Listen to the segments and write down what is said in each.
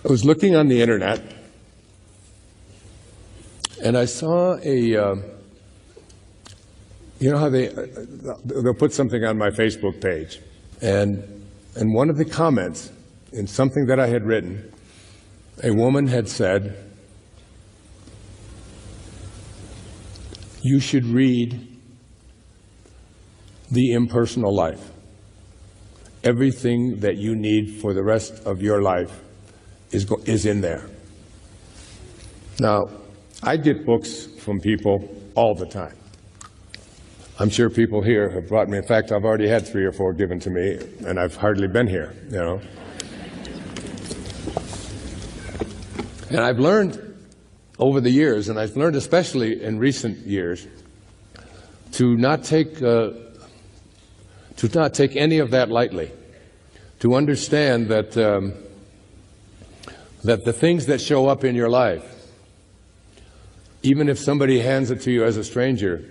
I was looking on the internet, and I saw you know how they'll put something on my Facebook page, and one of the comments in something that I had written, a woman had said, "You should read The Impersonal Life. Everything that you need for the rest of your life is in there." Now, I get books from people all the time. I'm sure people here have brought me. In fact, I've already had 3 or 4 given to me, and I've hardly been here, you know. And I've learned over the years, and I've learned especially in recent years, to not take any of that lightly. To understand that that the things that show up in your life, even if somebody hands it to you as a stranger,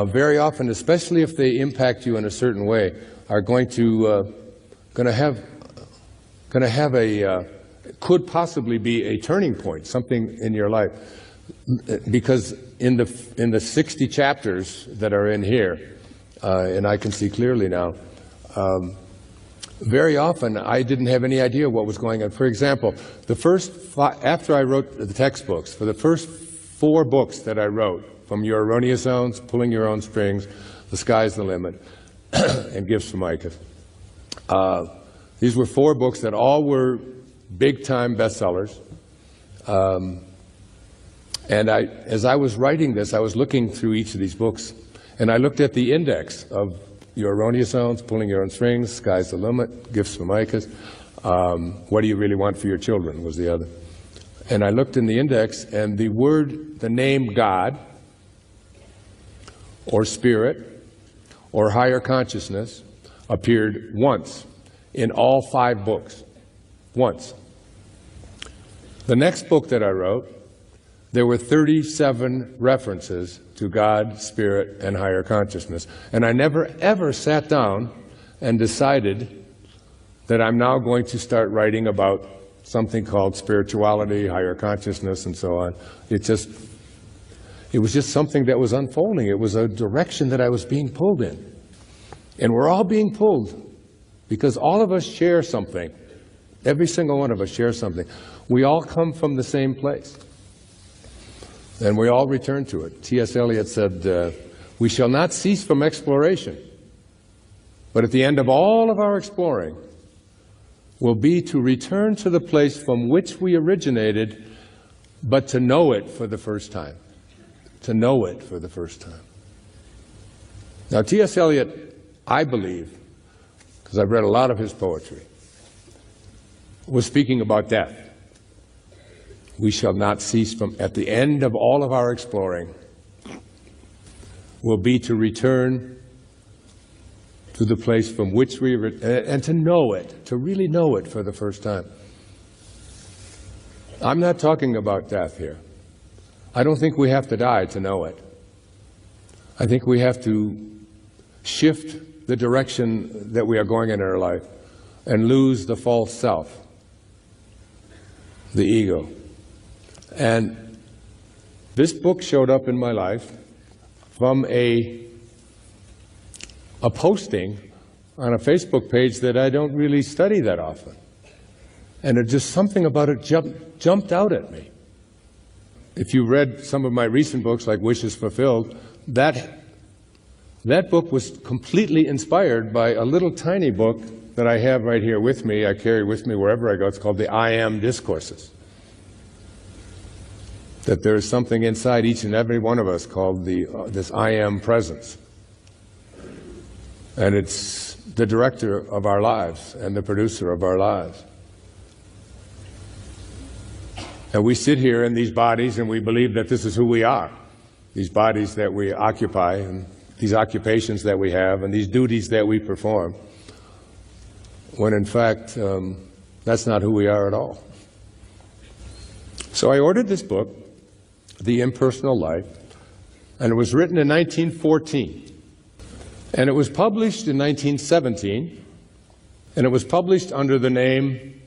very often, especially if they impact you in a certain way, are going to have a could possibly be a turning point, something in your life. Because in the 60 chapters that are in here, and I can see clearly now, very often I didn't have any idea what was going on. For example, after I wrote the textbooks, for the first 4 books that I wrote, from Your Erroneous Zones, Pulling Your Own Strings, The Sky's the Limit, and Gifts from Icus. These were 4 books that all were big-time bestsellers. And as I was writing this, I was looking through each of these books, and I looked at the index of Your Erroneous Zones, Pulling Your Own Strings, Sky's the Limit, Gifts from Icus, What Do You Really Want for Your Children was the other. And I looked in the index, and the name God, or Spirit, or Higher Consciousness appeared once in all 5 books. Once. The next book that I wrote, there were 37 references to God, Spirit, and Higher Consciousness. And I never, ever sat down and decided that I'm now going to start writing about something called spirituality, higher consciousness, and so on. It was just something that was unfolding. It was a direction that I was being pulled in. And we're all being pulled because all of us share something. Every single one of us shares something. We all come from the same place. And we all return to it. T.S. Eliot said, "We shall not cease from exploration, but at the end of all of our exploring will be to return to the place from which we originated, but to know it for the first time." To know it for the first time. Now, T.S. Eliot, I believe, because I've read a lot of his poetry, was speaking about death. We shall not cease from, at the end of all of our exploring, will be to return to the place from which we, and to know it, to really know it for the first time. I'm not talking about death here. I don't think we have to die to know it. I think we have to shift the direction that we are going in our life and lose the false self, the ego. And this book showed up in my life from a posting on a Facebook page that I don't really study that often. And just something about it jumped out at me. If you read some of my recent books, like Wishes Fulfilled, that book was completely inspired by a little tiny book that I have right here with me, I carry with me wherever I go. It's called the I Am Discourses. That there is something inside each and every one of us called this I Am presence. And it's the director of our lives and the producer of our lives. And we sit here in these bodies and we believe that this is who we are. These bodies that we occupy and these occupations that we have and these duties that we perform, when in fact that's not who we are at all. So I ordered this book, The Impersonal Life, and it was written in 1914. And it was published in 1917, and it was published under the name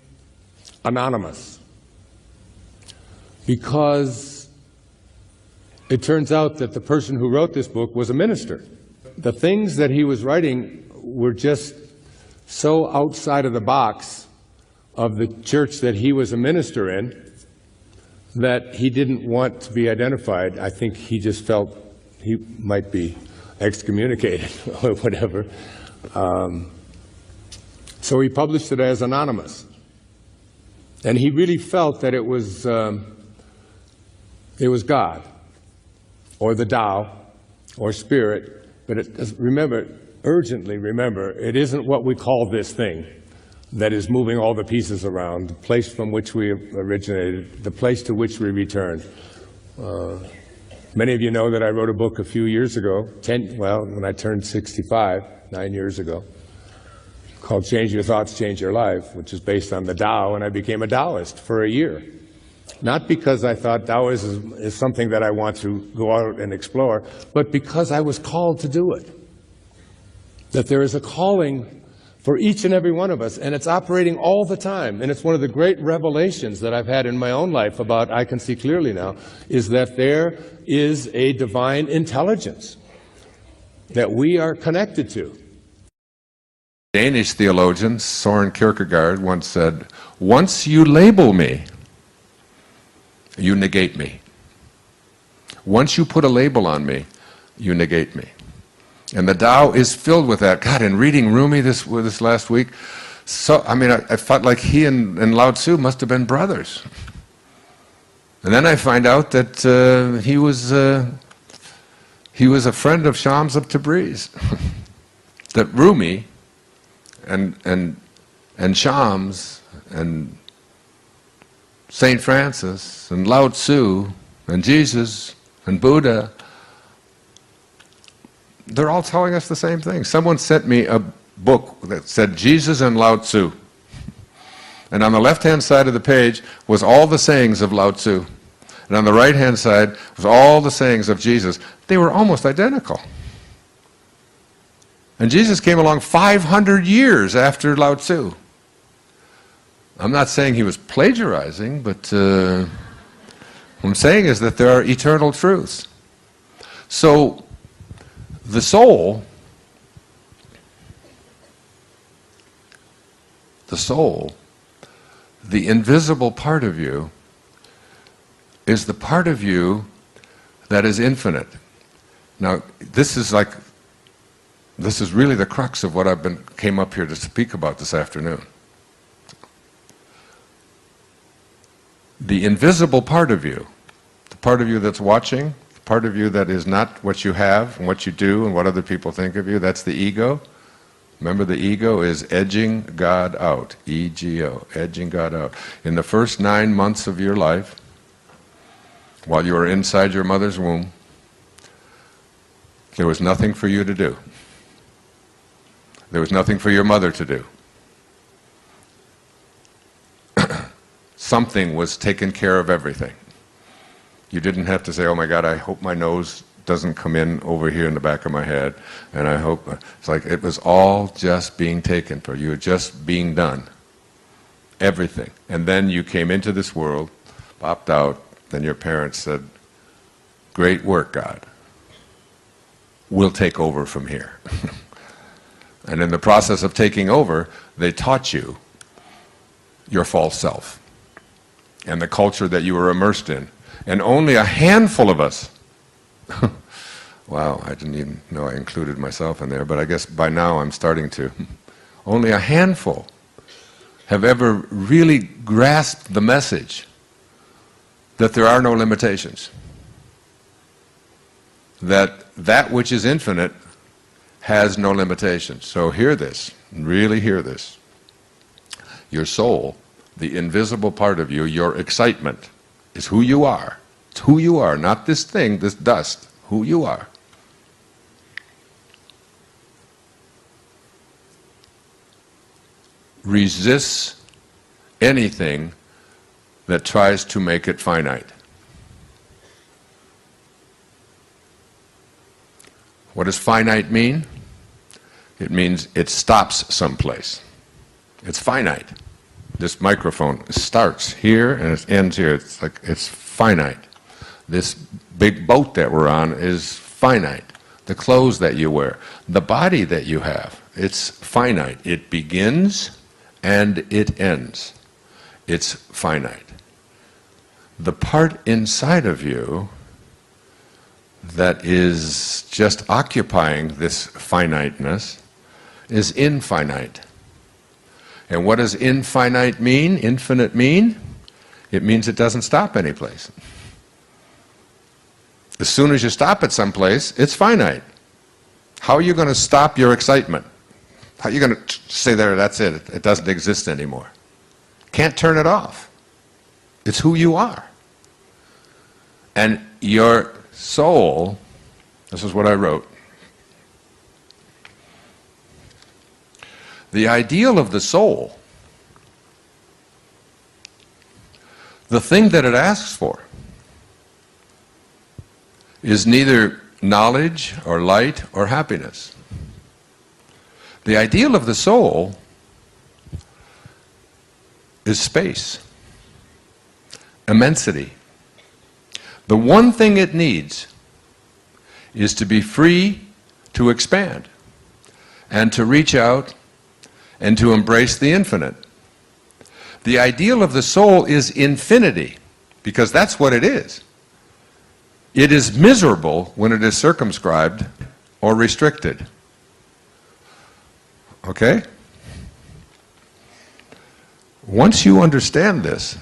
Anonymous. because it turns out that the person who wrote this book was a minister. The things that he was writing were just so outside of the box of the church that he was a minister in that he didn't want to be identified. I think he just felt he might be excommunicated or whatever. So he published it as anonymous. And he really felt that it was God, or the Tao, or Spirit. But remember, urgently remember, it isn't what we call this thing that is moving all the pieces around, the place from which we originated, the place to which we return. Many of you know that I wrote a book a few years ago, when I turned 65, 9 years ago, called Change Your Thoughts, Change Your Life, which is based on the Tao, and I became a Taoist for a year. Not because I thought Taoism is something that I want to go out and explore, but because I was called to do it. That there is a calling for each and every one of us, and it's operating all the time. And it's one of the great revelations that I've had in my own life about, I can see clearly now, is that there is a divine intelligence that we are connected to. Danish theologian Søren Kierkegaard once said, "Once you label me, you negate me. Once you put a label on me, you negate me." And the Tao is filled with that. God, in reading Rumi this last week, I felt like he and Lao Tzu must have been brothers. And then I find out that he was a friend of Shams of Tabriz. That Rumi and Shams and Saint Francis and Lao Tzu and Jesus and Buddha, they're all telling us the same thing. Someone sent me a book that said Jesus and Lao Tzu. And on the left-hand side of the page was all the sayings of Lao Tzu. And on the right-hand side was all the sayings of Jesus. They were almost identical. And Jesus came along 500 years after Lao Tzu. I'm not saying he was plagiarizing, but what I'm saying is that there are eternal truths. So the soul, the invisible part of you, is the part of you that is infinite. Now, this is really the crux of what came up here to speak about this afternoon. The invisible part of you, the part of you that's watching, the part of you that is not what you have and what you do and what other people think of you, that's the ego. Remember, the ego is edging God out, E-G-O, edging God out. In the first 9 months of your life, while you were inside your mother's womb, there was nothing for you to do. There was nothing for your mother to do. Something was taking care of everything. You didn't have to say, "Oh my God, I hope my nose doesn't come in over here in the back of my head," and I hope, it's like it was all just being taken for you, just being done. Everything. And then you came into this world, popped out, then your parents said, "Great work, God. We'll take over from here." And in the process of taking over, they taught you your false self and the culture that you were immersed in. And only a handful of us, wow, I didn't even know I included myself in there, but I guess by now I'm starting to. Only a handful have ever really grasped the message that there are no limitations. That which is infinite has no limitations. So hear this, really hear this. Your soul, the invisible part of you, your excitement, is who you are. It's who you are, not this thing, this dust, who you are. Resists anything that tries to make it finite. What does finite mean? It means it stops someplace. It's finite. this microphone starts here and it ends here. It's like, it's finite. This big boat that we're on is finite. The clothes that you wear, the body that you have, it's finite. It begins and it ends. It's finite. The part inside of you that is just occupying this finiteness is infinite. And what does infinite mean, infinite mean? It means it doesn't stop anyplace. As soon as you stop at some place, it's finite. How are you going to stop your excitement? How are you going to say there, that's it, it doesn't exist anymore? Can't turn it off. It's who you are. And your soul, this is what I wrote. The ideal of the soul, the thing that it asks for, is neither knowledge or light or happiness. The ideal of the soul is space, immensity. The one thing it needs is to be free to expand and to reach out and to embrace the infinite. The ideal of the soul is infinity, because that's what it is. It is miserable when it is circumscribed or restricted. Okay? Once you understand this,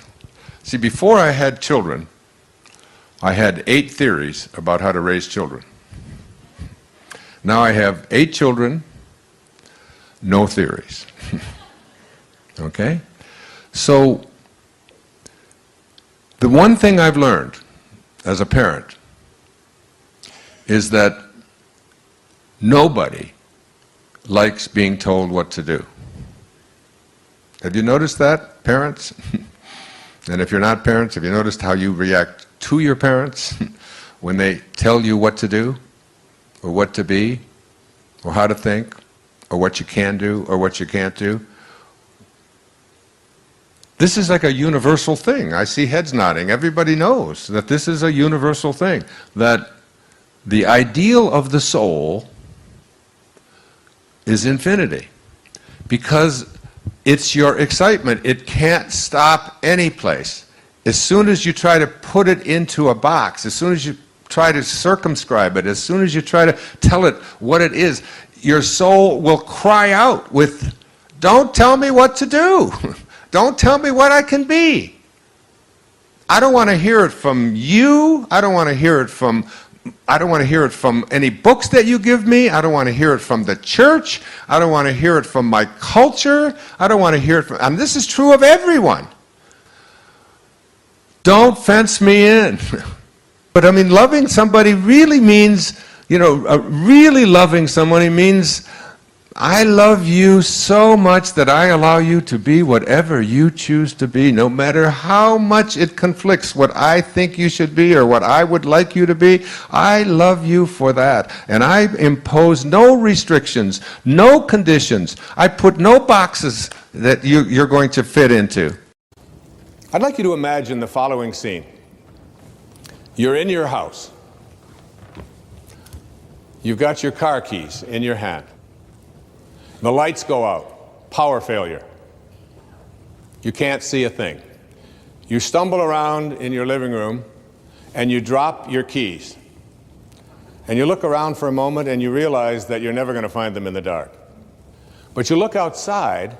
see, before I had children, I had 8 theories about how to raise children. Now I have 8 children, no theories. Okay? So, the one thing I've learned as a parent is that nobody likes being told what to do. Have you noticed that, parents? And if you're not parents, have you noticed how you react to your parents when they tell you what to do, or what to be, or how to think, or what you can do, or what you can't do? This is like a universal thing. I see heads nodding. Everybody knows that this is a universal thing, that the ideal of the soul is infinity, because it's your excitement. It can't stop any place. As soon as you try to put it into a box, as soon as you try to circumscribe it, as soon as you try to tell it what it is, your soul will cry out with, "Don't tell me what to do. Don't tell me what I can be. I don't want to hear it from you. I don't want to hear it from any books that you give me. I don't want to hear it from the church. I don't want to hear it from my culture. I don't want to hear it from," and this is true of everyone. Don't fence me in. But I mean, loving somebody really means, really loving somebody means, I love you so much that I allow you to be whatever you choose to be, no matter how much it conflicts what I think you should be or what I would like you to be. I love you for that. And I impose no restrictions, no conditions. I put no boxes that you're going to fit into. I'd like you to imagine the following scene. You're in your house. You've got your car keys in your hand. The lights go out. Power failure. You can't see a thing. You stumble around in your living room and you drop your keys. And you look around for a moment and you realize that you're never going to find them in the dark. But you look outside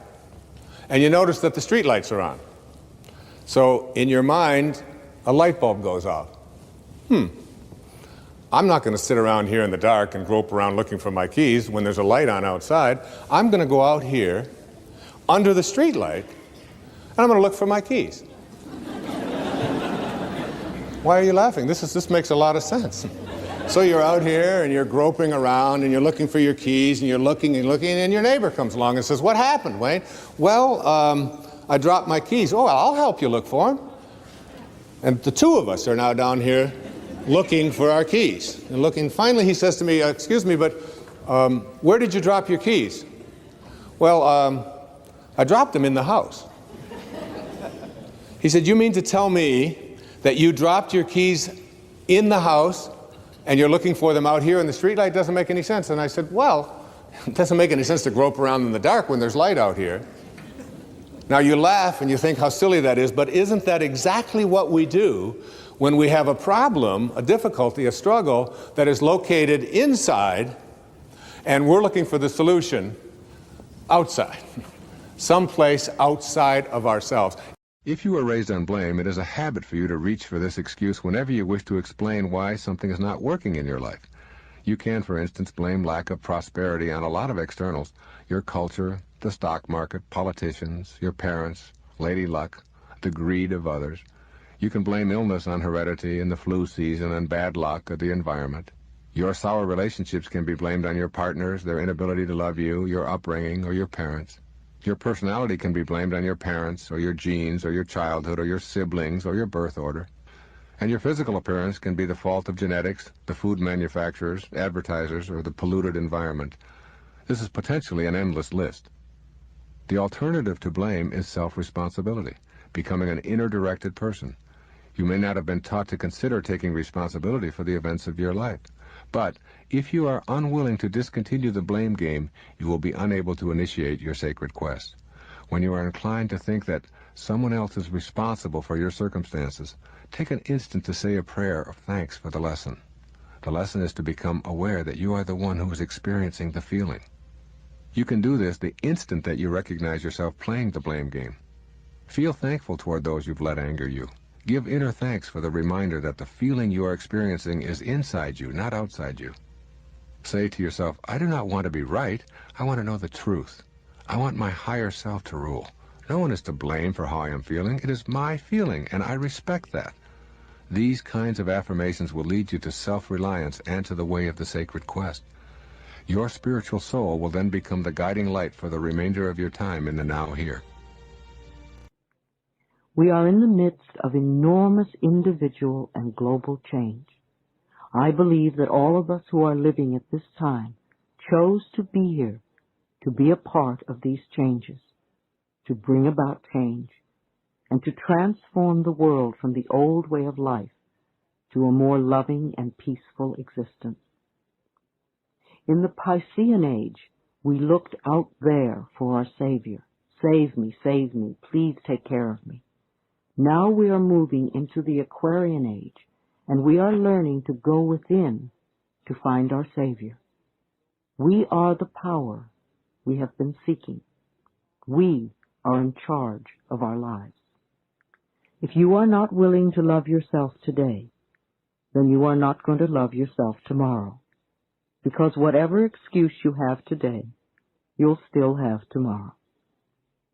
and you notice that the street lights are on. So in your mind, a light bulb goes off. I'm not going to sit around here in the dark and grope around looking for my keys when there's a light on outside. I'm going to go out here under the street light and I'm going to look for my keys. Why are you laughing? This makes a lot of sense. So you're out here and you're groping around and you're looking for your keys and you're looking and your neighbor comes along and says, "What happened, Wayne?" "Well, I dropped my keys." "Oh, I'll help you look for them." And the two of us are now down here looking for our keys. And looking, finally he says to me, "Excuse me, but where did you drop your keys?" "Well, I dropped them in the house." He said, "You mean to tell me that you dropped your keys in the house and you're looking for them out here in the street light? Doesn't make any sense." And I said, "Well, it doesn't make any sense to grope around in the dark when there's light out here." Now you laugh and you think how silly that is, but isn't that exactly what we do when we have a problem, a difficulty, a struggle that is located inside, and we're looking for the solution outside, someplace outside of ourselves? If you were raised on blame, it is a habit for you to reach for this excuse whenever you wish to explain why something is not working in your life. You can, for instance, blame lack of prosperity on a lot of externals: your culture, the stock market, politicians, your parents, lady luck, the greed of others. You can blame illness on heredity and the flu season and bad luck or the environment. Your sour relationships can be blamed on your partners, their inability to love you, your upbringing, or your parents. Your personality can be blamed on your parents, or your genes, or your childhood, or your siblings, or your birth order. And your physical appearance can be the fault of genetics, the food manufacturers, advertisers, or the polluted environment. This is potentially an endless list. The alternative to blame is self-responsibility, becoming an inner-directed person. You may not have been taught to consider taking responsibility for the events of your life. But if you are unwilling to discontinue the blame game, you will be unable to initiate your sacred quest. When you are inclined to think that someone else is responsible for your circumstances, take an instant to say a prayer of thanks for the lesson. The lesson is to become aware that you are the one who is experiencing the feeling. You can do this the instant that you recognize yourself playing the blame game. Feel thankful toward those you've let anger you. Give inner thanks for the reminder that the feeling you are experiencing is inside you, not outside you. Say to yourself, "I do not want to be right. I want to know the truth. I want my higher self to rule. No one is to blame for how I am feeling. It is my feeling, and I respect that." These kinds of affirmations will lead you to self-reliance and to the way of the sacred quest. Your spiritual soul will then become the guiding light for the remainder of your time in the now here. We are in the midst of enormous individual and global change. I believe that all of us who are living at this time chose to be here, to be a part of these changes, to bring about change, and to transform the world from the old way of life to a more loving and peaceful existence. In the Piscean age, we looked out there for our Savior. Save me, please take care of me. Now we are moving into the Aquarian age, and we are learning to go within to find our Savior. We are the power we have been seeking. We are in charge of our lives. If you are not willing to love yourself today, then you are not going to love yourself tomorrow. Because whatever excuse you have today, you'll still have tomorrow.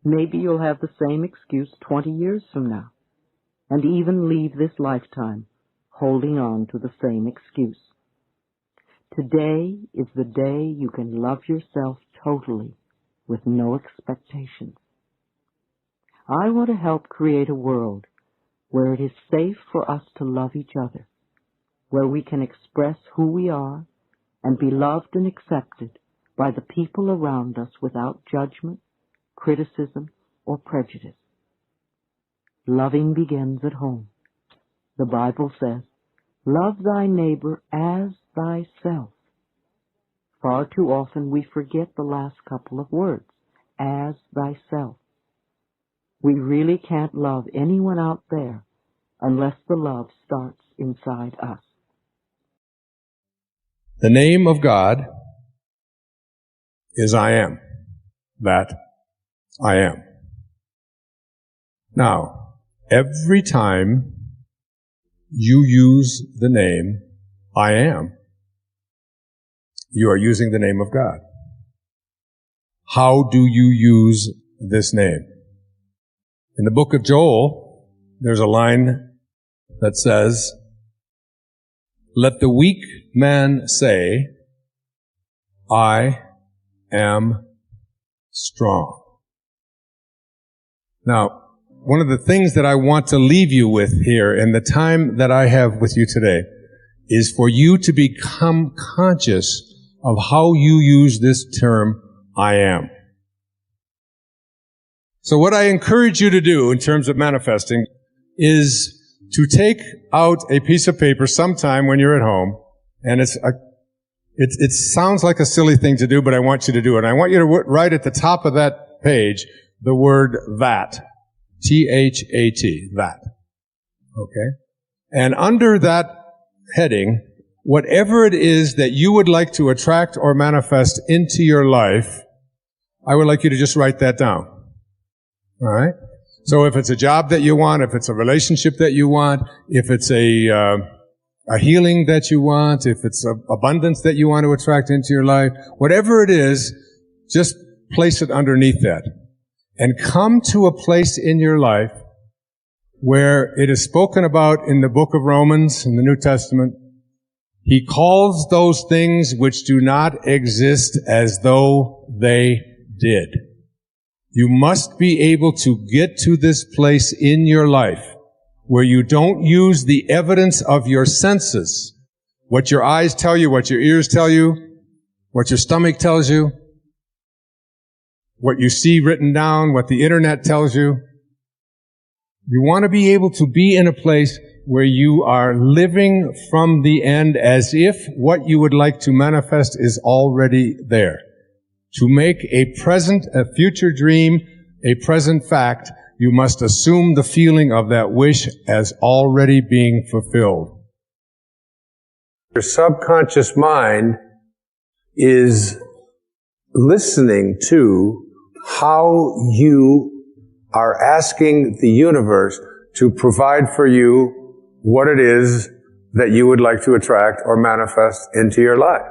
Maybe you'll have the same excuse 20 years from now, and even leave this lifetime holding on to the same excuse. Today is the day you can love yourself totally with no expectations. I want to help create a world where it is safe for us to love each other, where we can express who we are and be loved and accepted by the people around us without judgment, criticism, or prejudice. Loving begins at home. The Bible says, "Love thy neighbor as thyself." Far too often we forget the last couple of words, as thyself. We really can't love anyone out there unless the love starts inside us. The name of God is I am, that I am. Now, every time you use the name I am, you are using the name of God. How do you use this name? In the book of Joel, there's a line that says, "Let the weak man say, I am strong." Now, one of the things that I want to leave you with here in the time that I have with you today is for you to become conscious of how you use this term, I am. So what I encourage you to do in terms of manifesting is to take out a piece of paper sometime when you're at home, and it sounds like a silly thing to do, but I want you to do it. And I want you to write at the top of that page the word that. T-H-A-T, that. Okay? And under that heading, whatever it is that you would like to attract or manifest into your life, I would like you to just write that down. All right? So if it's a job that you want, if it's a relationship that you want, if it's a healing that you want, if it's abundance that you want to attract into your life, whatever it is, just place it underneath that. And come to a place in your life where it is spoken about in the book of Romans, in the New Testament. He calls those things which do not exist as though they did. You must be able to get to this place in your life where you don't use the evidence of your senses, what your eyes tell you, what your ears tell you, what your stomach tells you, what you see written down, what the internet tells you. You want to be able to be in a place where you are living from the end as if what you would like to manifest is already there. To make a future dream, a present fact, you must assume the feeling of that wish as already being fulfilled. Your subconscious mind is listening to how you are asking the universe to provide for you what it is that you would like to attract or manifest into your life.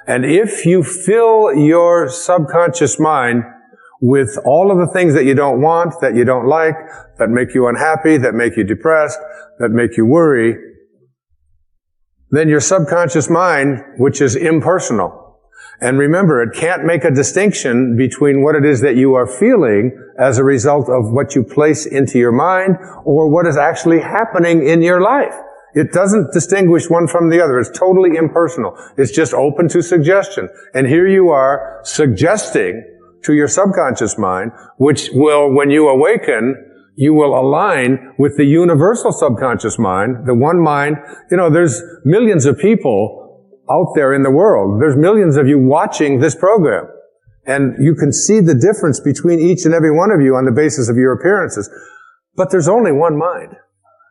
And if you fill your subconscious mind with all of the things that you don't want, that you don't like, that make you unhappy, that make you depressed, that make you worry, then your subconscious mind, which is impersonal, and remember, it can't make a distinction between what it is that you are feeling as a result of what you place into your mind or what is actually happening in your life. It doesn't distinguish one from the other. It's totally impersonal. It's just open to suggestion. And here you are suggesting to your subconscious mind, which will, when you awaken, you will align with the universal subconscious mind, the one mind. You know, there's millions of people out there in the world. There's millions of you watching this program. And you can see the difference between each and every one of you on the basis of your appearances. But there's only one mind.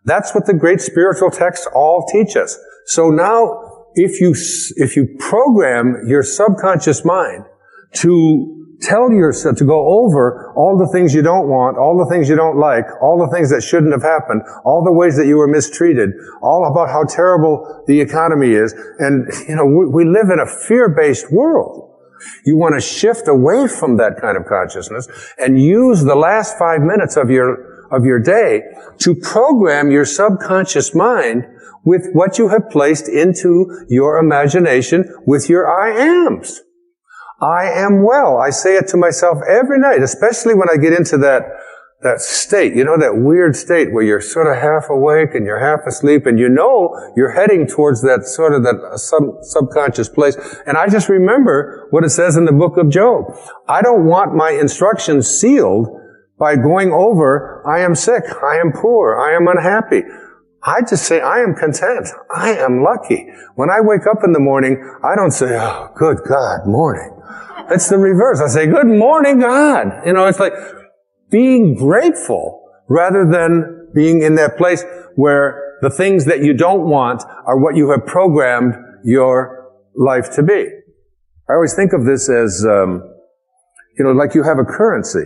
That's what the great spiritual texts all teach us. So now, if you program your subconscious mind to tell yourself, to go over all the things you don't want, all the things you don't like, all the things that shouldn't have happened, all the ways that you were mistreated, all about how terrible the economy is. And, you know, we live in a fear-based world. You want to shift away from that kind of consciousness and use the last 5 minutes of your day to program your subconscious mind with what you have placed into your imagination with your I ams. I am well. I say it to myself every night, especially when I get into that state, you know, that weird state where you're sort of half awake and you're half asleep and you know you're heading towards that sort of that subconscious place. And I just remember what it says in the book of Job. I don't want my instructions sealed by going over, I am sick, I am poor, I am unhappy. I just say, I am content. I am lucky. When I wake up in the morning, I don't say, oh, good God, morning. It's the reverse. I say, good morning, God. You know, it's like being grateful rather than being in that place where the things that you don't want are what you have programmed your life to be. I always think of this as, you know, like you have a currency.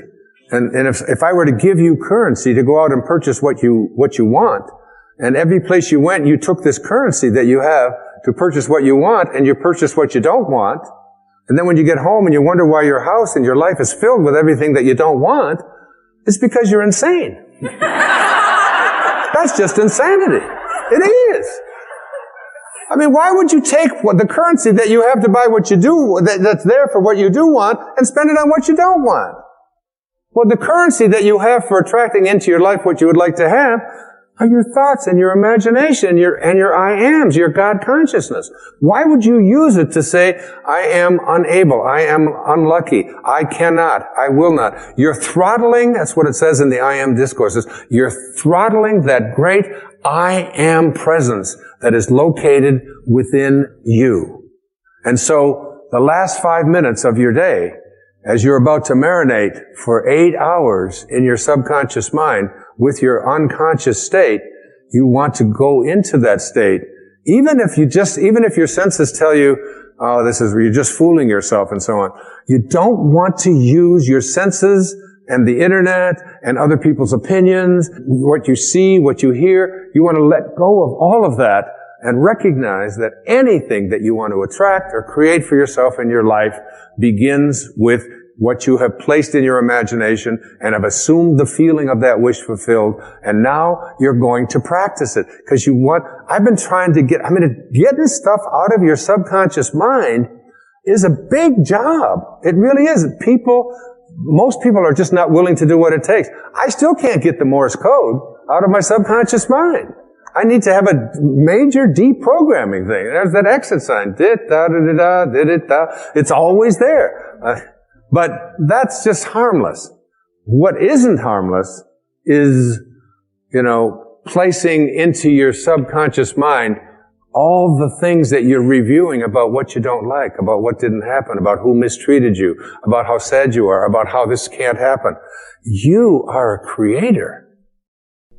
And if I were to give you currency to go out and purchase what you want, and every place you went, you took this currency that you have to purchase what you want, and you purchase what you don't want, and then when you get home and you wonder why your house and your life is filled with everything that you don't want, it's because you're insane. That's just insanity. It is. I mean, why would you take the currency that you have to buy what you do, that's there for what you do want, and spend it on what you don't want? Well, the currency that you have for attracting into your life what you would like to have, are your thoughts and your imagination and your I ams, your God consciousness. Why would you use it to say, I am unable, I am unlucky, I cannot, I will not? You're throttling, that's what it says in the I am discourses, you're throttling that great I am presence that is located within you. And so, the last 5 minutes of your day, as you're about to marinate for 8 hours in your subconscious mind with your unconscious state, you want to go into that state. Even if your senses tell you, oh, you're just fooling yourself and so on. You don't want to use your senses and the internet and other people's opinions, what you see, what you hear. You want to let go of all of that and recognize that anything that you want to attract or create for yourself in your life begins with what you have placed in your imagination and have assumed the feeling of that wish fulfilled, and now you're going to practice it. Because getting stuff out of your subconscious mind is a big job. It really is. Most people are just not willing to do what it takes. I still can't get the Morse code out of my subconscious mind. I need to have a major deprogramming thing. There's that exit sign. Dit-da-da-da-da, dit-da. It's always there. But that's just harmless. What isn't harmless is, placing into your subconscious mind all the things that you're reviewing about what you don't like, about what didn't happen, about who mistreated you, about how sad you are, about how this can't happen. You are a creator.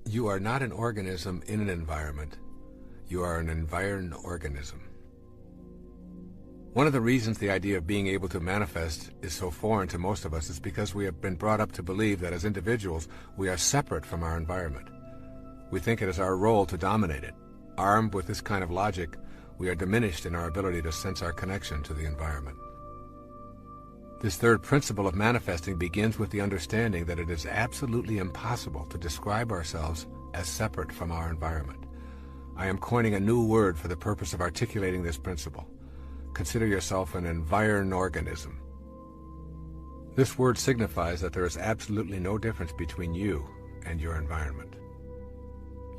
You are not an organism in an environment. You are an environed organism. One of the reasons the idea of being able to manifest is so foreign to most of us is because we have been brought up to believe that as individuals, we are separate from our environment. We think it is our role to dominate it. Armed with this kind of logic, we are diminished in our ability to sense our connection to the environment. This third principle of manifesting begins with the understanding that it is absolutely impossible to describe ourselves as separate from our environment. I am coining a new word for the purpose of articulating this principle. Consider yourself an environed organism. This word signifies that there is absolutely no difference between you and your environment.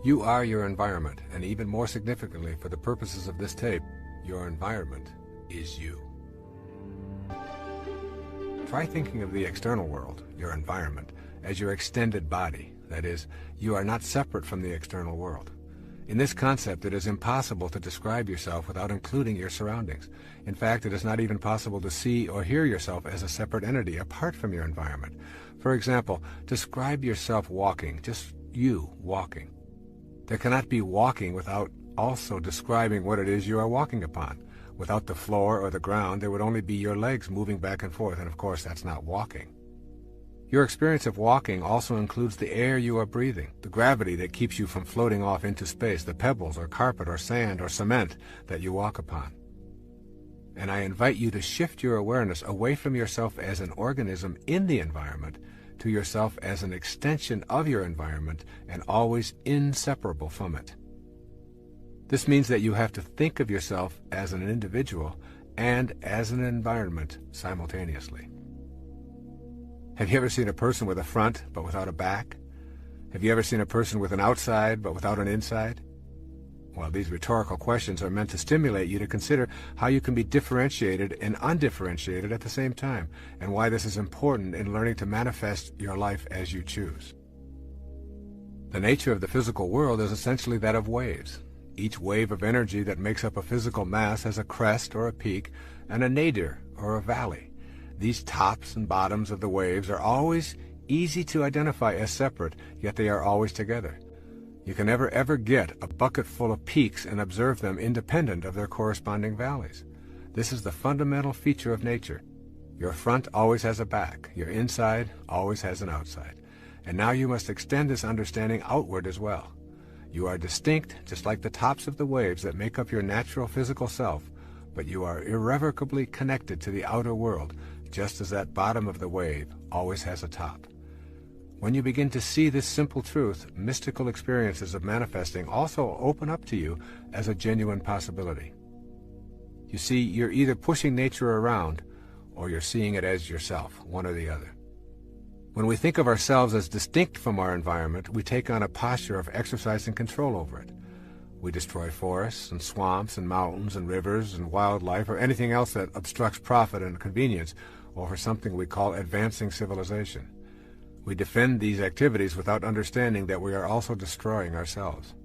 You are your environment, and even more significantly for the purposes of this tape, your environment is you. Try thinking of the external world, your environment, as your extended body. That is, you are not separate from the external world. In this concept, it is impossible to describe yourself without including your surroundings. In fact, it is not even possible to see or hear yourself as a separate entity apart from your environment. For example, describe yourself walking, just you walking. There cannot be walking without also describing what it is you are walking upon. Without the floor or the ground, there would only be your legs moving back and forth, and of course that's not walking. Your experience of walking also includes the air you are breathing, the gravity that keeps you from floating off into space, the pebbles or carpet or sand or cement that you walk upon. And I invite you to shift your awareness away from yourself as an organism in the environment to yourself as an extension of your environment and always inseparable from it. This means that you have to think of yourself as an individual and as an environment simultaneously. Have you ever seen a person with a front but without a back? Have you ever seen a person with an outside but without an inside? Well, these rhetorical questions are meant to stimulate you to consider how you can be differentiated and undifferentiated at the same time, and why this is important in learning to manifest your life as you choose. The nature of the physical world is essentially that of waves. Each wave of energy that makes up a physical mass has a crest or a peak and a nadir or a valley. These tops and bottoms of the waves are always easy to identify as separate, yet they are always together. You can never ever get a bucket full of peaks and observe them independent of their corresponding valleys. This is the fundamental feature of nature. Your front always has a back, your inside always has an outside. And now you must extend this understanding outward as well. You are distinct, just like the tops of the waves that make up your natural physical self, but you are irrevocably connected to the outer world, just as that bottom of the wave always has a top. When you begin to see this simple truth, mystical experiences of manifesting also open up to you as a genuine possibility. You see, you're either pushing nature around, or you're seeing it as yourself, one or the other. When we think of ourselves as distinct from our environment, we take on a posture of exercising control over it. We destroy forests and swamps and mountains and rivers and wildlife or anything else that obstructs profit and convenience over something we call advancing civilization. We defend these activities without understanding that we are also destroying ourselves.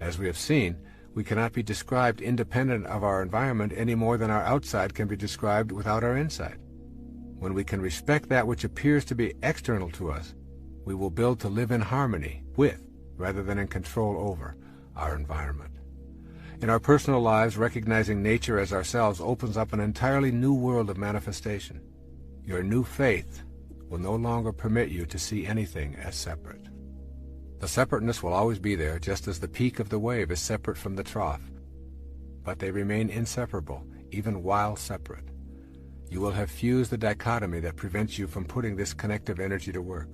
As we have seen, we cannot be described independent of our environment any more than our outside can be described without our inside. When we can respect that which appears to be external to us, we will build to live in harmony with, rather than in control over, our environment. In our personal lives, recognizing nature as ourselves opens up an entirely new world of manifestation. Your new faith will no longer permit you to see anything as separate. The separateness will always be there, just as the peak of the wave is separate from the trough. But they remain inseparable, even while separate. You will have fused the dichotomy that prevents you from putting this connective energy to work.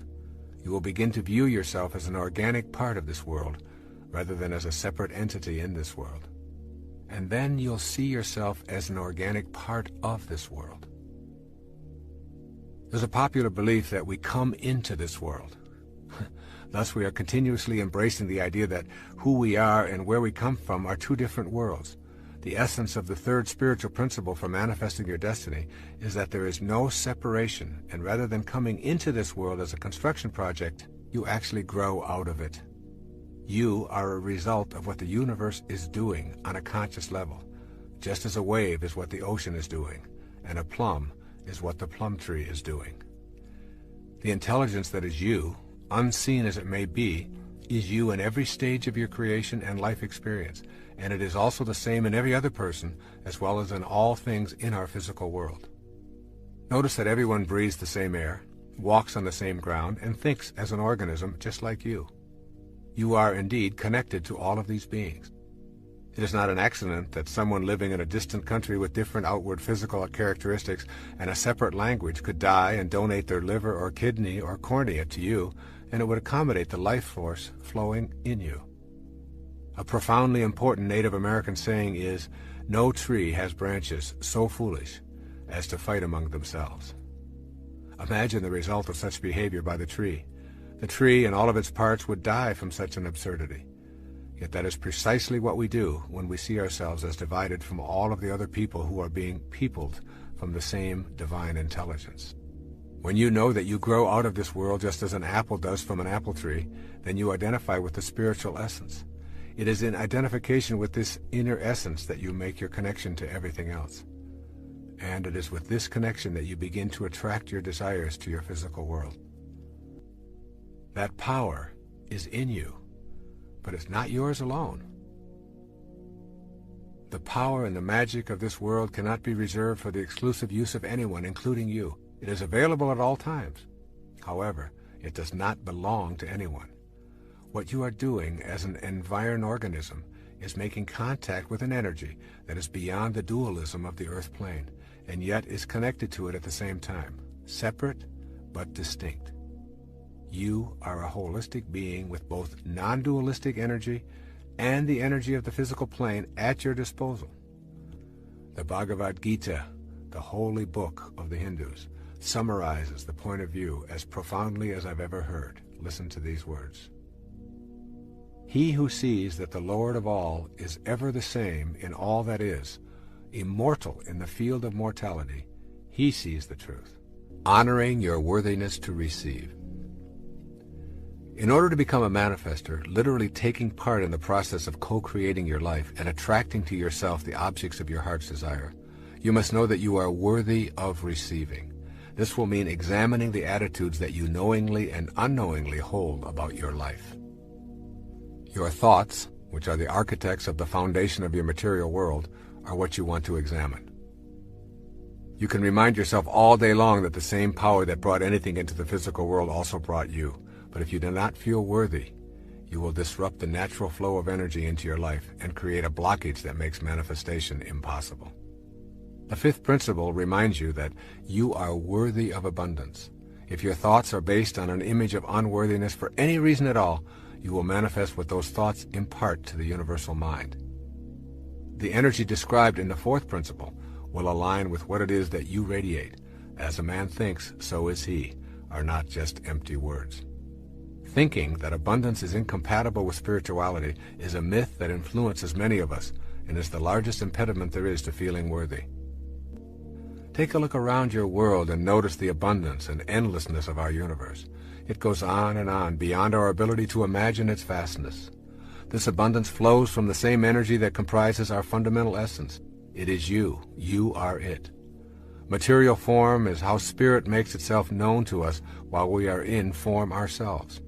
You will begin to view yourself as an organic part of this world, rather than as a separate entity in this world. And then you'll see yourself as an organic part of this world. There's a popular belief that we come into this world. Thus, we are continuously embracing the idea that who we are and where we come from are two different worlds. The essence of the third spiritual principle for manifesting your destiny is that there is no separation, and rather than coming into this world as a construction project, you actually grow out of it. You are a result of what the universe is doing on a conscious level, just as a wave is what the ocean is doing, and a plum is what the plum tree is doing. The intelligence that is you, unseen as it may be, is you in every stage of your creation and life experience, and it is also the same in every other person, as well as in all things in our physical world. Notice that everyone breathes the same air, walks on the same ground, and thinks as an organism just like you. You are indeed connected to all of these beings. It is not an accident that someone living in a distant country with different outward physical characteristics and a separate language could die and donate their liver or kidney or cornea to you, and it would accommodate the life force flowing in you. A profoundly important Native American saying is, "No tree has branches so foolish as to fight among themselves." Imagine the result of such behavior by the tree. The tree and all of its parts would die from such an absurdity. Yet that is precisely what we do when we see ourselves as divided from all of the other people who are being peopled from the same divine intelligence. When you know that you grow out of this world just as an apple does from an apple tree, then you identify with the spiritual essence. It is in identification with this inner essence that you make your connection to everything else. And it is with this connection that you begin to attract your desires to your physical world. That power is in you, but it's not yours alone. The power and the magic of this world cannot be reserved for the exclusive use of anyone, including you. It is available at all times. However, it does not belong to anyone. What you are doing as an environ-organism is making contact with an energy that is beyond the dualism of the earth plane, and yet is connected to it at the same time, separate but distinct. You are a holistic being with both non-dualistic energy and the energy of the physical plane at your disposal. The Bhagavad Gita, the holy book of the Hindus, summarizes the point of view as profoundly as I've ever heard. Listen to these words. He who sees that the Lord of all is ever the same in all that is, immortal in the field of mortality, he sees the truth. Honoring your worthiness to receive. In order to become a manifester, literally taking part in the process of co-creating your life and attracting to yourself the objects of your heart's desire, you must know that you are worthy of receiving. This will mean examining the attitudes that you knowingly and unknowingly hold about your life. Your thoughts, which are the architects of the foundation of your material world, are what you want to examine. You can remind yourself all day long that the same power that brought anything into the physical world also brought you. But if you do not feel worthy, you will disrupt the natural flow of energy into your life and create a blockage that makes manifestation impossible. The fifth principle reminds you that you are worthy of abundance. If your thoughts are based on an image of unworthiness for any reason at all, you will manifest what those thoughts impart to the universal mind. The energy described in the fourth principle will align with what it is that you radiate. As a man thinks, so is he. are not just empty words. Thinking that abundance is incompatible with spirituality is a myth that influences many of us and is the largest impediment there is to feeling worthy. Take a look around your world and notice the abundance and endlessness of our universe. It goes on and on beyond our ability to imagine its vastness. This abundance flows from the same energy that comprises our fundamental essence. It is you. You are it. Material form is how spirit makes itself known to us while we are in form ourselves.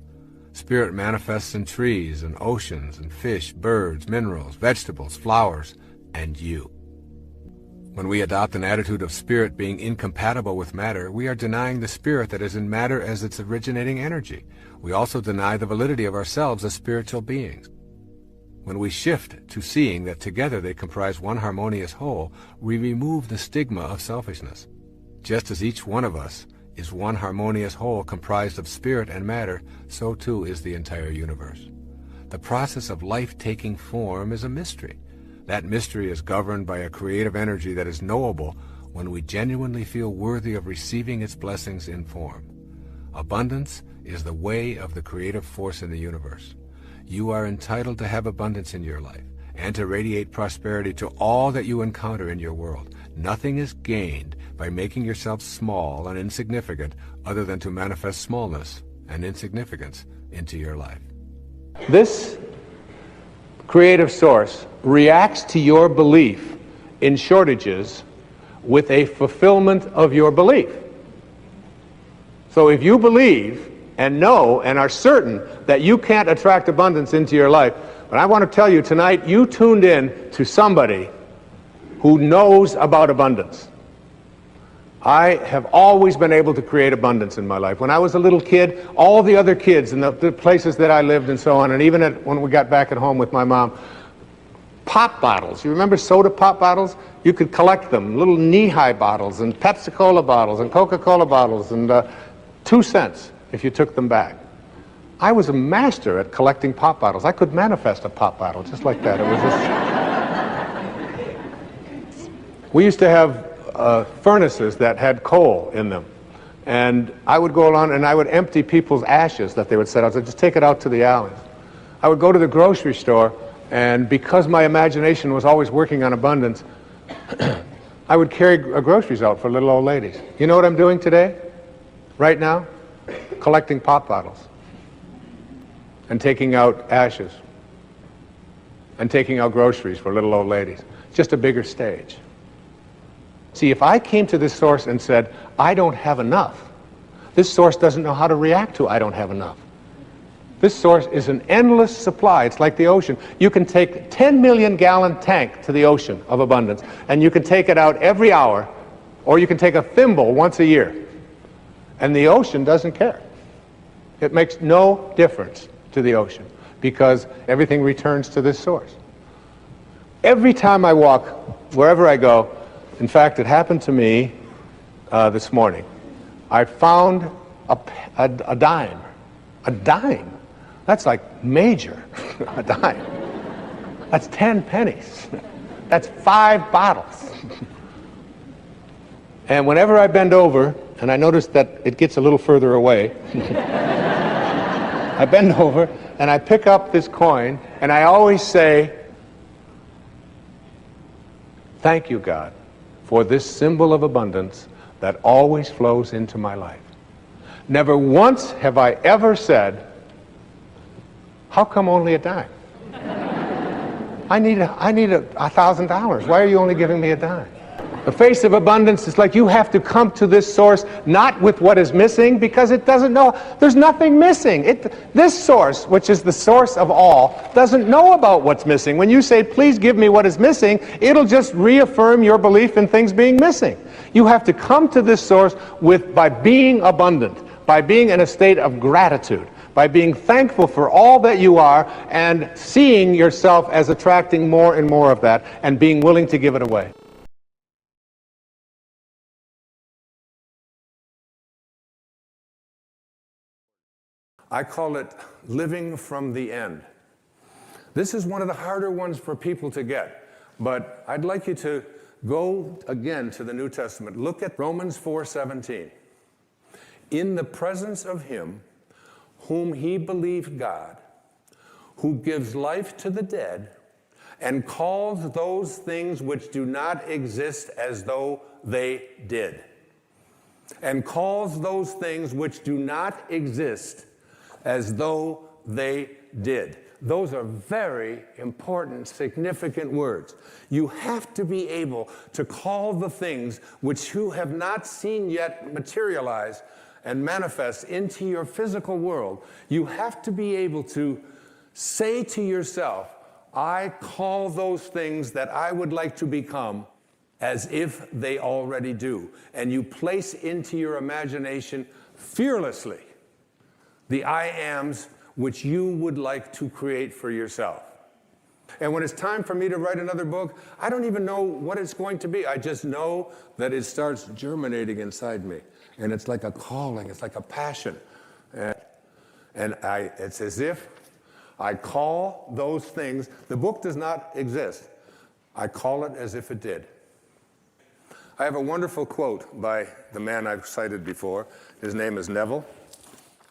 Spirit manifests in trees and oceans and fish, birds, minerals, vegetables, flowers, and you. When we adopt an attitude of spirit being incompatible with matter, we are denying the spirit that is in matter as its originating energy. We also deny the validity of ourselves as spiritual beings. When we shift to seeing that together they comprise one harmonious whole, we remove the stigma of selfishness. Just as each one of us is one harmonious whole comprised of spirit and matter, so too is the entire universe. The process of life taking form is a mystery. That mystery is governed by a creative energy that is knowable when we genuinely feel worthy of receiving its blessings in form. Abundance is the way of the creative force in the universe. You are entitled to have abundance in your life and to radiate prosperity to all that you encounter in your world. Nothing is gained by making yourself small and insignificant other than to manifest smallness and insignificance into your life. This creative source reacts to your belief in shortages with a fulfillment of your belief. So if you believe and know and are certain that you can't attract abundance into your life, but I want to tell you tonight, you tuned in to somebody who knows about abundance. I have always been able to create abundance in my life. When I was a little kid, all the other kids in the places that I lived and so on, and even when we got back at home with my mom, pop bottles. You remember soda pop bottles? You could collect them, little knee-high bottles and Pepsi-Cola bottles and Coca-Cola bottles, and 2 cents if you took them back. I was a master at collecting pop bottles. I could manifest a pop bottle just like that. It was just... We used to have furnaces that had coal in them, and I would go along and I would empty people's ashes that they would set out. So just take it out to the alleys. I would go to the grocery store, and because my imagination was always working on abundance, I would carry groceries out for little old ladies. You know what I'm doing today? Right now? Collecting pop bottles and taking out ashes and taking out groceries for little old ladies. Just a bigger stage. See, if I came to this source and said, I don't have enough, this source doesn't know how to react to I don't have enough. This source is an endless supply. It's like the ocean. You can take a 10 million gallon tank to the ocean of abundance, and you can take it out every hour, or you can take a thimble once a year. And the ocean doesn't care. It makes no difference to the ocean because everything returns to this source. Every time I walk, wherever I go, in fact, it happened to me this morning. I found a dime. A dime? That's like major. A dime. That's 10 pennies. That's 5 bottles. And whenever I bend over, and I notice that it gets a little further away, I bend over and I pick up this coin, and I always say, thank you, God, for this symbol of abundance that always flows into my life. Never once have I ever said, how come only a dime? I need $1,000. Why are you only giving me a dime? The face of abundance is like you have to come to this source not with what is missing, because it doesn't know. There's nothing missing. This source, which is the source of all, doesn't know about what's missing. When you say, please give me what is missing, it'll just reaffirm your belief in things being missing. You have to come to this source by being abundant, by being in a state of gratitude, by being thankful for all that you are, and seeing yourself as attracting more and more of that, and being willing to give it away. I call it living from the end. This is one of the harder ones for people to get, but I'd like you to go again to the New Testament. Look at Romans 4:17. in the presence of him whom he believed God, who gives life to the dead and calls those things which do not exist as though they did. And calls those things which do not exist as though they did. Those are very important, significant words. You have to be able to call the things which you have not seen yet materialize and manifest into your physical world. You have to be able to say to yourself, I call those things that I would like to become as if they already do. And you place into your imagination fearlessly the I ams which you would like to create for yourself. And when it's time for me to write another book, I don't even know what it's going to be. I just know that it starts germinating inside me. And it's like a calling, it's like a passion. It's as if I call those things, the book does not exist. I call it as if it did. I have a wonderful quote by the man I've cited before. His name is Neville,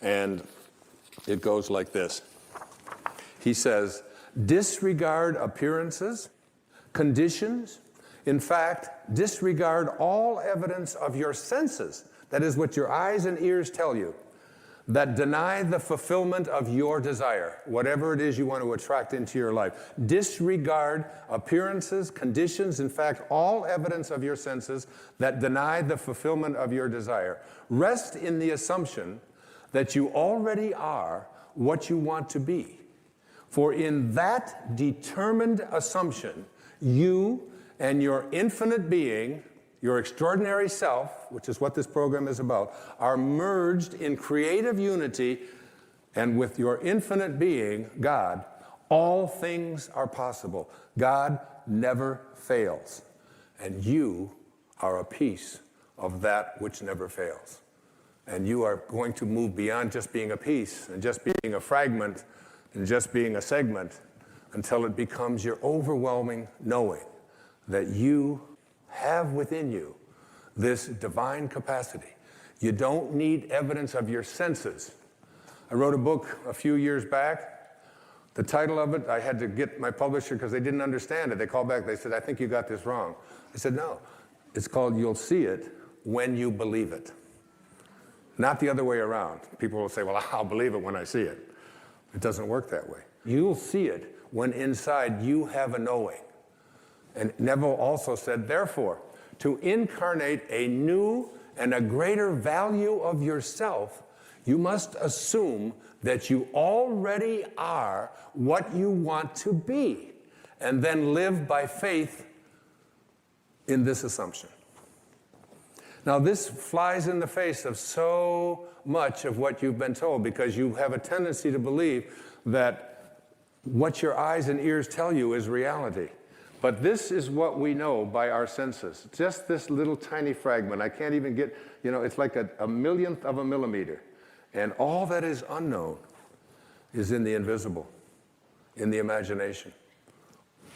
and it goes like this. He says, disregard appearances, conditions, in fact, disregard all evidence of your senses, that is what your eyes and ears tell you, that deny the fulfillment of your desire, whatever it is you want to attract into your life. Disregard appearances, conditions, in fact, all evidence of your senses that deny the fulfillment of your desire. Rest in the assumption that you already are what you want to be. For in that determined assumption, you and your infinite being, your extraordinary self, which is what this program is about, are merged in creative unity, and with your infinite being, God, all things are possible. God never fails, and you are a piece of that which never fails. And you are going to move beyond just being a piece and just being a fragment and just being a segment until it becomes your overwhelming knowing that you have within you this divine capacity. You don't need evidence of your senses. I wrote a book a few years back. The title of it, I had to get my publisher because they didn't understand it. They called back, they said, I think you got this wrong. I said, no, it's called You'll See It When You Believe It. Not the other way around. People will say, well, I'll believe it when I see it. It doesn't work that way. You'll see it when inside you have a knowing. And Neville also said, therefore, to incarnate a new and a greater value of yourself, you must assume that you already are what you want to be, and then live by faith in this assumption. Now, this flies in the face of so much of what you've been told, because you have a tendency to believe that what your eyes and ears tell you is reality. But this is what we know by our senses. Just this little tiny fragment. I can't even get, it's like a millionth of a millimeter. And all that is unknown is in the invisible, in the imagination.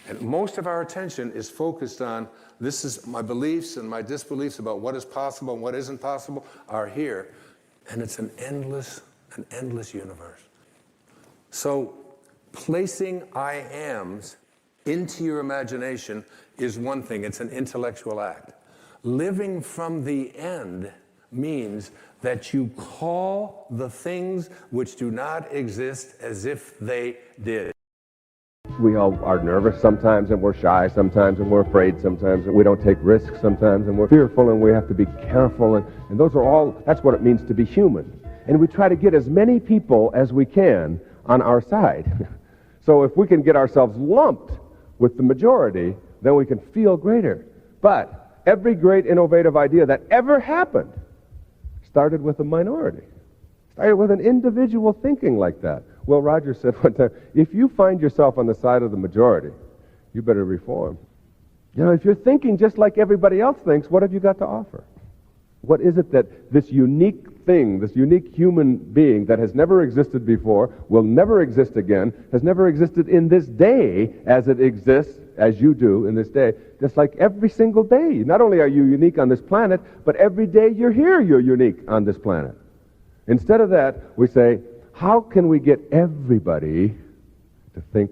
And most of our attention is focused on, this is my beliefs and my disbeliefs about what is possible and what isn't possible are here. And it's an endless universe. So placing I ams into your imagination is one thing. It's an intellectual act. Living from the end means that you call the things which do not exist as if they did. We all are nervous sometimes, and we're shy sometimes, and we're afraid sometimes, and we don't take risks sometimes, and we're fearful, and we have to be careful, and those are all, that's what it means to be human. And we try to get as many people as we can on our side. So if we can get ourselves lumped with the majority, then we can feel greater. But every great innovative idea that ever happened started with a minority, started with an individual thinking like that. Will Rogers said one time, if you find yourself on the side of the majority, you better reform. If you're thinking just like everybody else thinks, what have you got to offer? What is it that this unique thing, this unique human being that has never existed before, will never exist again, has never existed in this day as it exists, as you do in this day, just like every single day. Not only are you unique on this planet, but every day you're here, you're unique on this planet. Instead of that, we say, how can we get everybody to think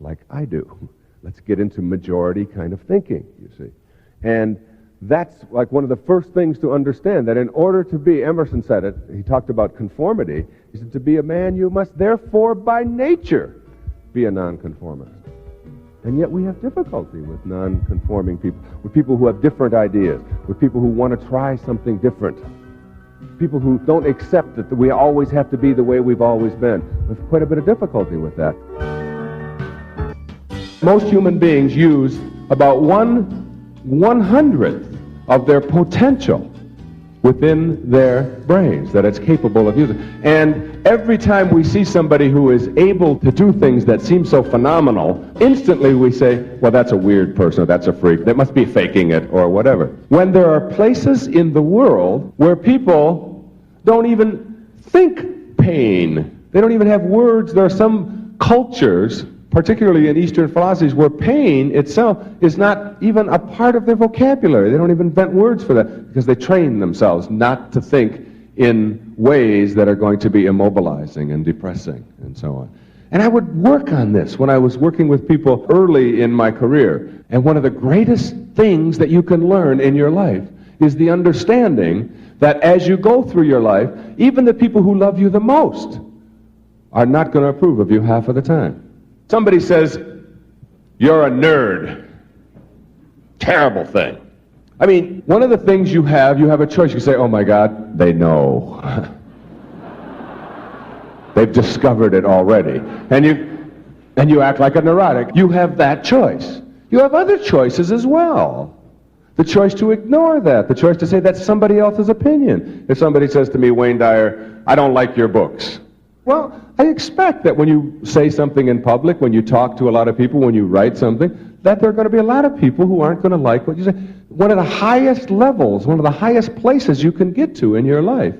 like I do? Let's get into majority kind of thinking, you see. And that's like one of the first things to understand, that in order to be, Emerson said it, he talked about conformity, he said, to be a man you must therefore by nature be a nonconformist. And yet we have difficulty with nonconforming people, with people who have different ideas, with people who want to try something different, people who don't accept that we always have to be the way we've always been. We have quite a bit of difficulty with that. Most human beings use about 1/100th of their potential within their brains that it's capable of using. And every time we see somebody who is able to do things that seem so phenomenal, instantly we say, well, that's a weird person, or that's a freak, they must be faking it, or whatever. When there are places in the world where people don't even think pain, they don't even have words. There are some cultures, particularly in Eastern philosophies, where pain itself is not even a part of their vocabulary. They don't even invent words for that because they train themselves not to think in ways that are going to be immobilizing and depressing and so on. And I would work on this when I was working with people early in my career. And one of the greatest things that you can learn in your life is the understanding that as you go through your life, even the people who love you the most are not going to approve of you half of the time. Somebody says, you're a nerd. Terrible thing. I mean, one of the things you have a choice. You say, oh my God, they know. They've discovered it already. And you act like a neurotic. You have that choice. You have other choices as well. The choice to ignore that. The choice to say that's somebody else's opinion. If somebody says to me, Wayne Dyer, I don't like your books. Well, I expect that when you say something in public, when you talk to a lot of people, when you write something, that there are going to be a lot of people who aren't going to like what you say. One of the highest levels, one of the highest places you can get to in your life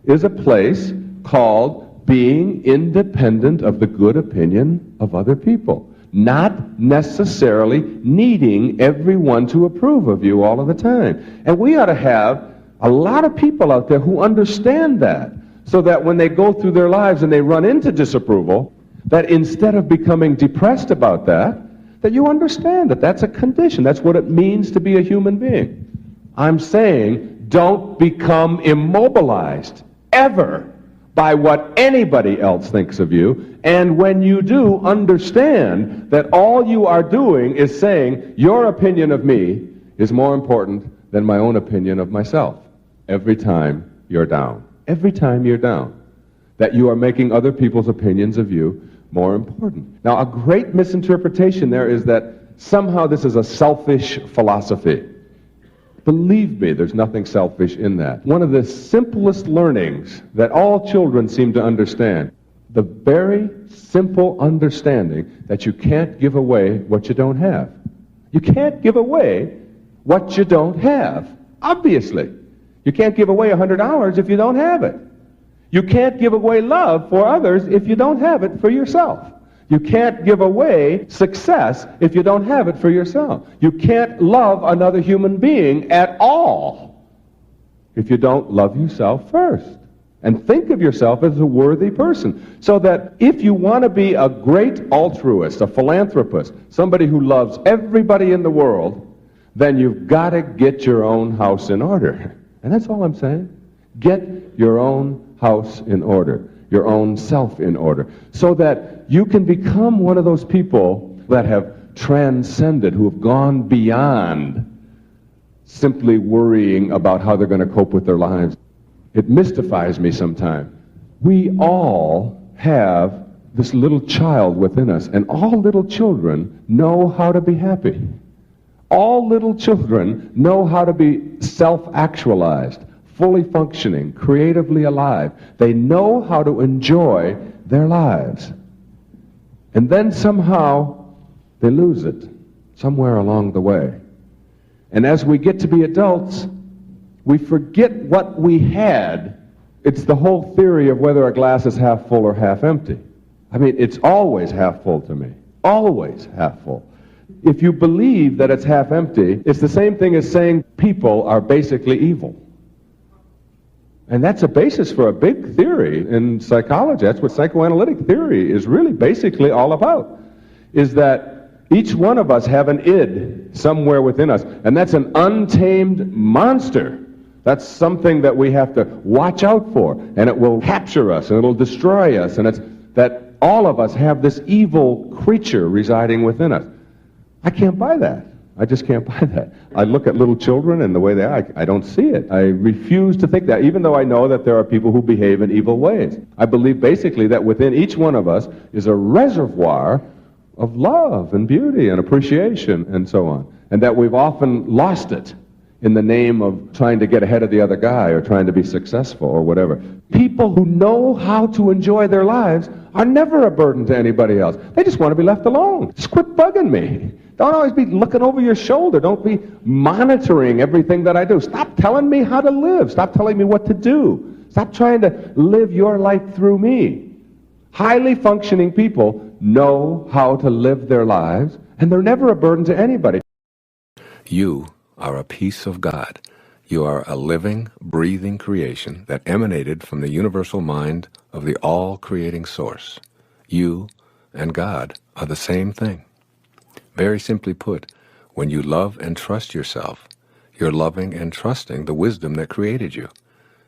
is a place called being independent of the good opinion of other people. Not necessarily needing everyone to approve of you all of the time. And we ought to have a lot of people out there who understand that, so that when they go through their lives and they run into disapproval, that instead of becoming depressed about that you understand that that's a condition. That's what it means to be a human being. I'm saying don't become immobilized ever by what anybody else thinks of you. And when you do, understand that all you are doing is saying your opinion of me is more important than my own opinion of myself. Every time you're down. Every time you're down. That you are making other people's opinions of you more important. Now, a great misinterpretation there is that somehow this is a selfish philosophy. Believe me, there's nothing selfish in that. One of the simplest learnings that all children seem to understand, the very simple understanding that you can't give away what you don't have. You can't give away what you don't have, obviously. You can't give away $100 if you don't have it. You can't give away love for others if you don't have it for yourself. You can't give away success if you don't have it for yourself. You can't love another human being at all if you don't love yourself first and think of yourself as a worthy person. So that if you want to be a great altruist, a philanthropist, somebody who loves everybody in the world, then you've got to get your own house in order. And that's all I'm saying. Get your own house in order, your own self in order, so that you can become one of those people that have transcended, who have gone beyond simply worrying about how they're going to cope with their lives. It mystifies me sometimes. We all have this little child within us, and all little children know how to be happy. All little children know how to be self-actualized, fully functioning, creatively alive. They know how to enjoy their lives. And then somehow they lose it somewhere along the way. And as we get to be adults, we forget what we had. It's the whole theory of whether a glass is half full or half empty. I mean, it's always half full to me. Always half full. If you believe that it's half empty, it's the same thing as saying people are basically evil. And that's a basis for a big theory in psychology. That's what psychoanalytic theory is really basically all about, is that each one of us have an id somewhere within us, and that's an untamed monster. That's something that we have to watch out for, and it will capture us, and it'll destroy us, and it's that all of us have this evil creature residing within us. I can't buy that. I just can't buy that. I look at little children and the way they are, I don't see it. I refuse to think that, even though I know that there are people who behave in evil ways. I believe basically that within each one of us is a reservoir of love and beauty and appreciation and so on, and that we've often lost it in the name of trying to get ahead of the other guy or trying to be successful or whatever. People who know how to enjoy their lives are never a burden to anybody else. They just want to be left alone. Just quit bugging me. Don't always be looking over your shoulder. Don't be monitoring everything that I do. Stop telling me how to live. Stop telling me what to do. Stop trying to live your life through me. Highly functioning people know how to live their lives, and they're never a burden to anybody. You are a piece of God. You are a living, breathing creation that emanated from the universal mind of the all-creating source. You and God are the same thing. Very simply put, when you love and trust yourself, you're loving and trusting the wisdom that created you.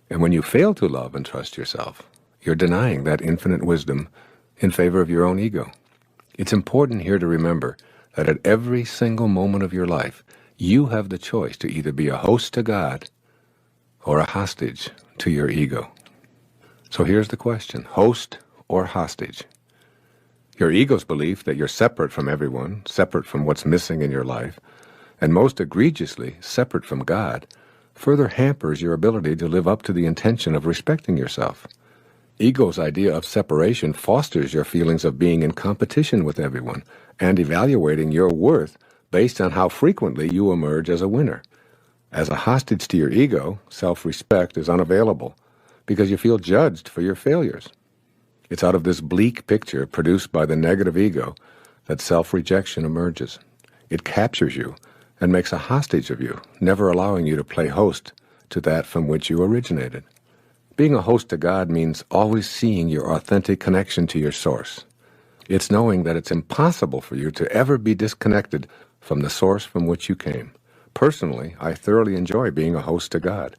And when you fail to love and trust yourself, you're denying that infinite wisdom in favor of your own ego. It's important here to remember that at every single moment of your life, you have the choice to either be a host to God or a hostage to your ego. So here's the question: host or hostage? Your ego's belief that you're separate from everyone, separate from what's missing in your life, and most egregiously, separate from God, further hampers your ability to live up to the intention of respecting yourself. Ego's idea of separation fosters your feelings of being in competition with everyone and evaluating your worth based on how frequently you emerge as a winner. As a hostage to your ego, self-respect is unavailable because you feel judged for your failures. It's out of this bleak picture produced by the negative ego that self-rejection emerges. It captures you and makes a hostage of you, never allowing you to play host to that from which you originated. Being a host to God means always seeing your authentic connection to your source. It's knowing that it's impossible for you to ever be disconnected from the source from which you came. Personally, I thoroughly enjoy being a host to God.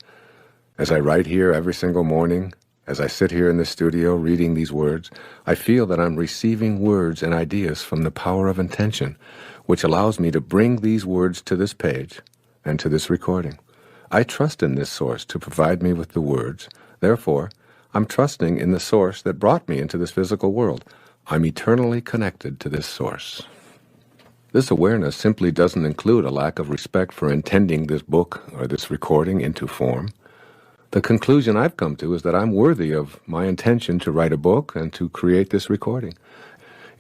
As I write here every single morning, as I sit here in the studio reading these words, I feel that I'm receiving words and ideas from the power of intention, which allows me to bring these words to this page and to this recording. I trust in this source to provide me with the words. Therefore, I'm trusting in the source that brought me into this physical world. I'm eternally connected to this source. This awareness simply doesn't include a lack of respect for intending this book or this recording into form. The conclusion I've come to is that I'm worthy of my intention to write a book and to create this recording.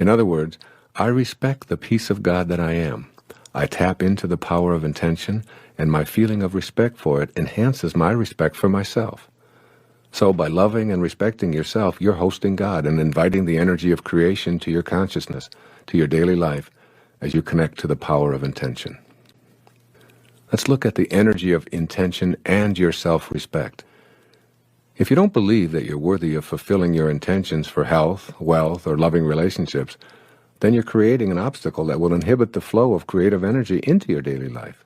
In other words, I respect the piece of God that I am. I tap into the power of intention, and my feeling of respect for it enhances my respect for myself. So by loving and respecting yourself, you're hosting God and inviting the energy of creation to your consciousness, to your daily life, as you connect to the power of intention. Let's look at the energy of intention and your self-respect. If you don't believe that you're worthy of fulfilling your intentions for health, wealth, or loving relationships, then you're creating an obstacle that will inhibit the flow of creative energy into your daily life.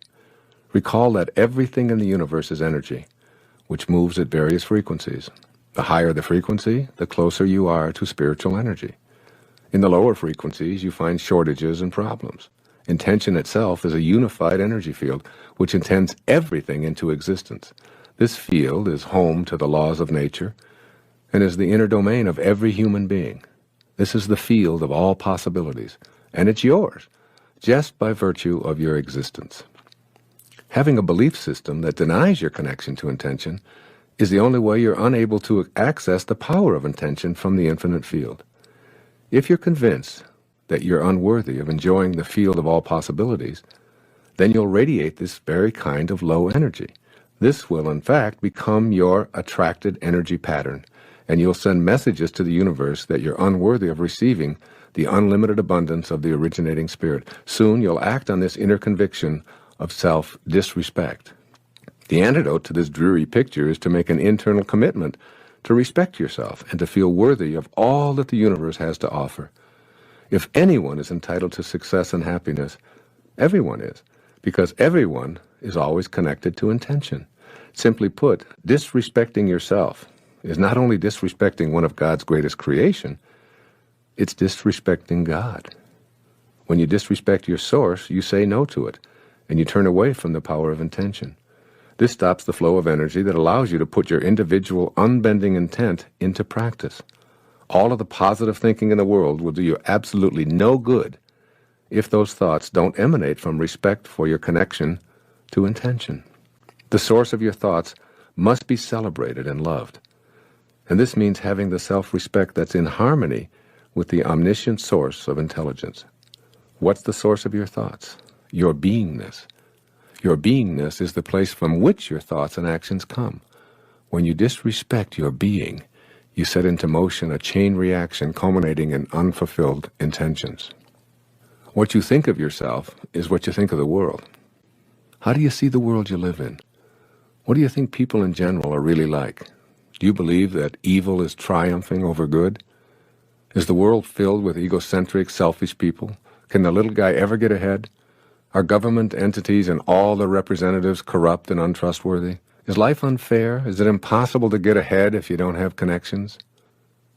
Recall that everything in the universe is energy, which moves at various frequencies. The higher the frequency, the closer you are to spiritual energy. In the lower frequencies, you find shortages and problems. Intention itself is a unified energy field which intends everything into existence. This field is home to the laws of nature and is the inner domain of every human being. This is the field of all possibilities, and it's yours, just by virtue of your existence. Having a belief system that denies your connection to intention is the only way you're unable to access the power of intention from the infinite field. If you're convinced that you're unworthy of enjoying the field of all possibilities, then you'll radiate this very kind of low energy. This will, in fact, become your attracted energy pattern, and you'll send messages to the universe that you're unworthy of receiving the unlimited abundance of the originating spirit. Soon you'll act on this inner conviction of self-disrespect. The antidote to this dreary picture is to make an internal commitment to respect yourself and to feel worthy of all that the universe has to offer. If anyone is entitled to success and happiness, everyone is, because everyone is always connected to intention. Simply put, disrespecting yourself is not only disrespecting one of God's greatest creation, it's disrespecting God. When you disrespect your source, you say no to it, and you turn away from the power of intention. This stops the flow of energy that allows you to put your individual unbending intent into practice. All of the positive thinking in the world will do you absolutely no good if those thoughts don't emanate from respect for your connection to intention. The source of your thoughts must be celebrated and loved. And this means having the self-respect that's in harmony with the omniscient source of intelligence. What's the source of your thoughts? Your beingness. Your beingness is the place from which your thoughts and actions come. When you disrespect your being, you set into motion a chain reaction culminating in unfulfilled intentions. What you think of yourself is what you think of the world. How do you see the world you live in? What do you think people in general are really like? Do you believe that evil is triumphing over good? Is the world filled with egocentric, selfish people? Can the little guy ever get ahead? Are government entities and all their representatives corrupt and untrustworthy? Is life unfair? Is it impossible to get ahead if you don't have connections?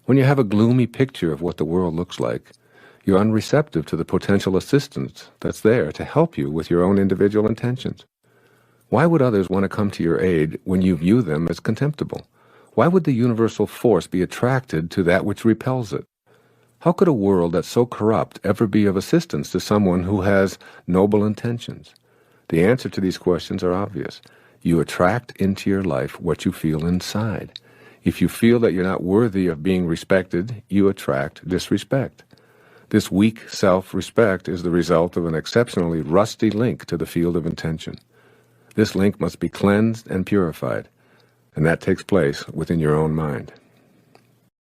When you have a gloomy picture of what the world looks like, you're unreceptive to the potential assistance that's there to help you with your own individual intentions. Why would others want to come to your aid when you view them as contemptible? Why would the universal force be attracted to that which repels it? How could a world that's so corrupt ever be of assistance to someone who has noble intentions? The answer to these questions are obvious. You attract into your life what you feel inside. If you feel that you're not worthy of being respected, you attract disrespect. This weak self-respect is the result of an exceptionally rusty link to the field of intention. This link must be cleansed and purified, and that takes place within your own mind.